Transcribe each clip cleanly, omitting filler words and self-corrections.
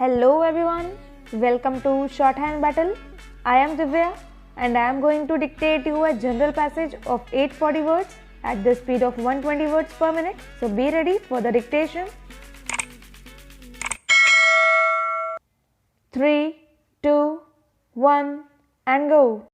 Hello everyone, welcome to Shorthand Battle. I am Divya and I am going to dictate you a general passage of 840 words at the speed of 120 words per minute. So be ready for the dictation. 3, 2, 1 and go.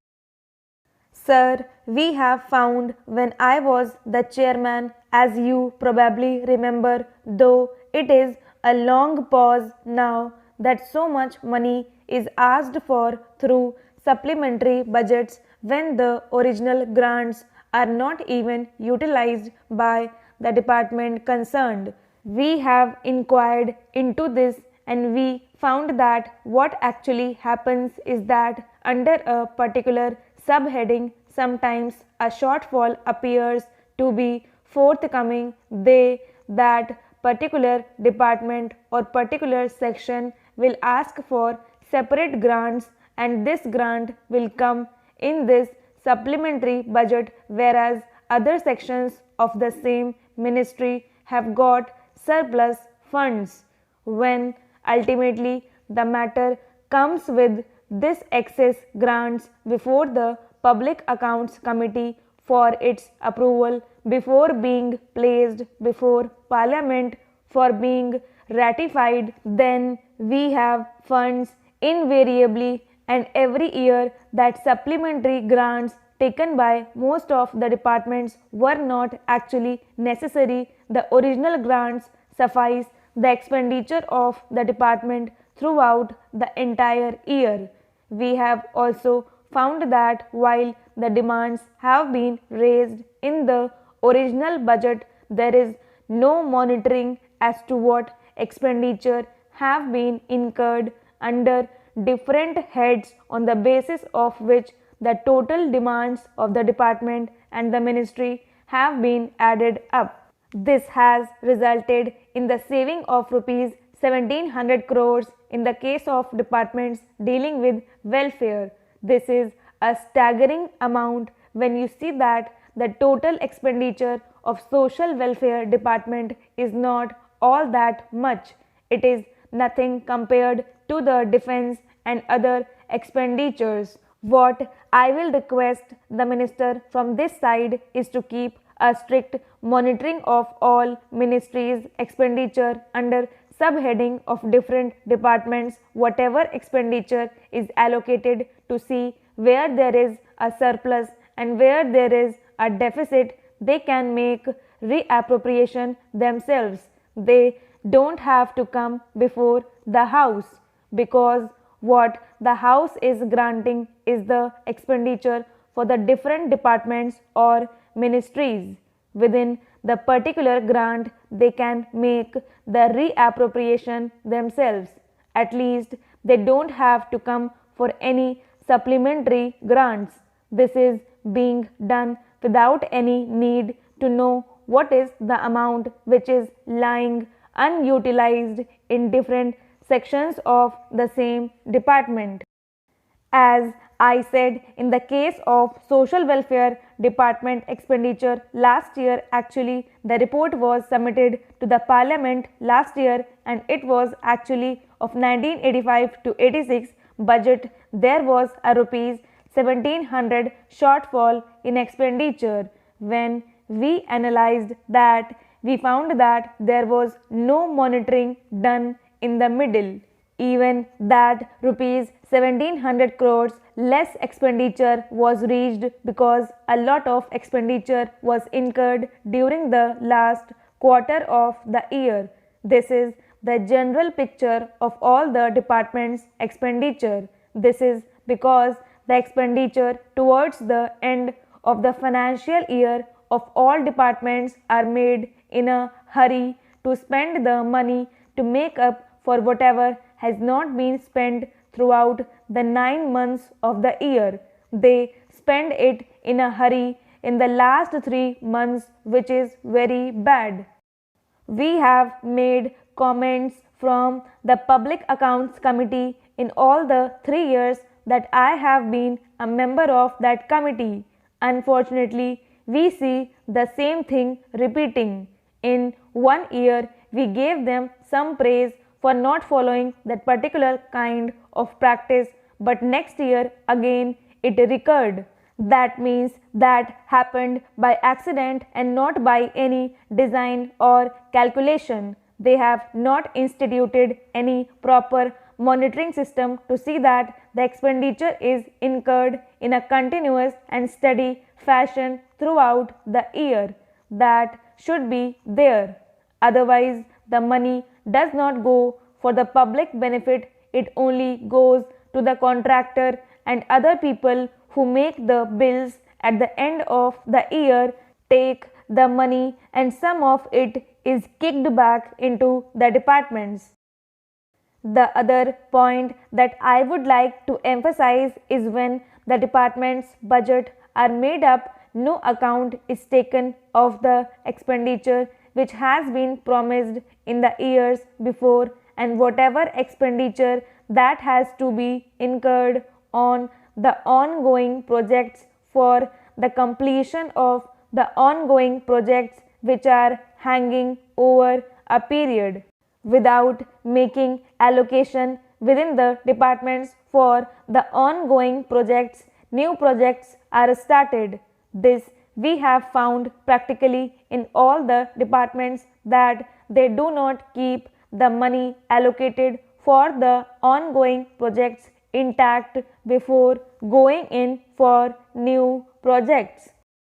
Sir, we have found when I was the chairman, as you probably remember, though it is a long pause now, that so much money is asked for through supplementary budgets when the original grants are not even utilized by the department concerned. We have inquired into this and we found that what actually happens is that under a particular subheading, sometimes a shortfall appears to be forthcoming. That particular department or particular section will ask for separate grants, and this grant will come in this supplementary budget, whereas other sections of the same ministry have got surplus funds. When ultimately the matter comes with this excess grants before the Public Accounts Committee for its approval, before being placed before Parliament for being ratified, then we have funds invariably and every year that supplementary grants taken by most of the departments were not actually necessary. The original grants suffice the expenditure of the department throughout the entire year. We have also found that while the demands have been raised in the original budget, there is no monitoring as to what expenditure have been incurred under different heads, on the basis of which the total demands of the department and the ministry have been added up. This has resulted in the saving of rupees 1700 crores in the case of departments dealing with welfare. This is a staggering amount when you see that the total expenditure of social welfare department is not all that much. It is nothing compared to the defense and other expenditures. What I will request the minister from this side is to keep a strict monitoring of all ministries' expenditure under subheading of different departments, whatever expenditure is allocated, to see where there is a surplus and where there is a deficit. They can make reappropriation themselves. They don't have to come before the House, because what the House is granting is the expenditure for the different departments or ministries. Within the particular grant, they can make the reappropriation themselves. At least they don't have to come for any supplementary grants. This is being done without any need to know what is the amount which is lying unutilized in different sections of the same department. As I said, in the case of social welfare department expenditure last year, actually the report was submitted to the Parliament last year and it was actually of 1985 to 86 budget. There was a rupees 1700 shortfall in expenditure. When we analyzed that, we found that there was no monitoring done in the middle. Even that rupees 1700 crores less expenditure was reached because a lot of expenditure was incurred during the last quarter of the year. This is the general picture of all the departments' expenditure. This is because the expenditure towards the end of the financial year of all departments are made in a hurry to spend the money to make up for whatever has not been spent throughout the 9 months of the year. They spend it in a hurry in the last 3 months, which is very bad. We have made comments from the Public Accounts Committee in all the 3 years that I have been a member of that committee. Unfortunately, we see the same thing repeating. In 1 year, we gave them some praise for not following that particular kind of practice, but next year again it recurred. That means that happened by accident and not by any design or calculation. They have not instituted any proper monitoring system to see that the expenditure is incurred in a continuous and steady fashion throughout the year. That should be there. Otherwise, the money does not go for the public benefit, it only goes to the contractor and other people who make the bills at the end of the year, take the money, and some of it is kicked back into the departments. The other point that I would like to emphasize is when the department's budget are made up, no account is taken of the expenditure which has been promised in the years before, and whatever expenditure that has to be incurred on the ongoing projects for the completion of the ongoing projects which are hanging over a period, without making allocation within the departments for the ongoing projects, new projects are started. This we have found practically in all the departments that they do not keep the money allocated for the ongoing projects intact before going in for new projects.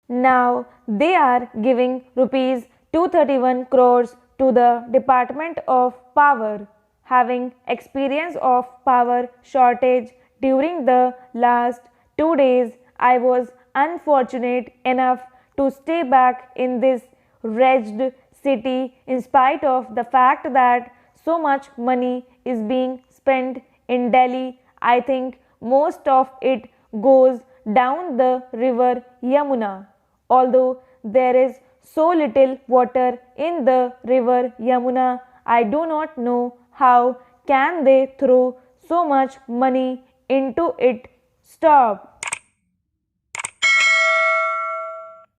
Now they are giving rupees 231 crores to the Department of Power, having experience of power shortage during the last 2 days. I was unfortunate enough to stay back in this wretched city in spite of the fact that so much money is being spent in Delhi. I think most of it goes down the river Yamuna. Although there is so little water in the river Yamuna, I do not know how can they throw so much money into it. Stop.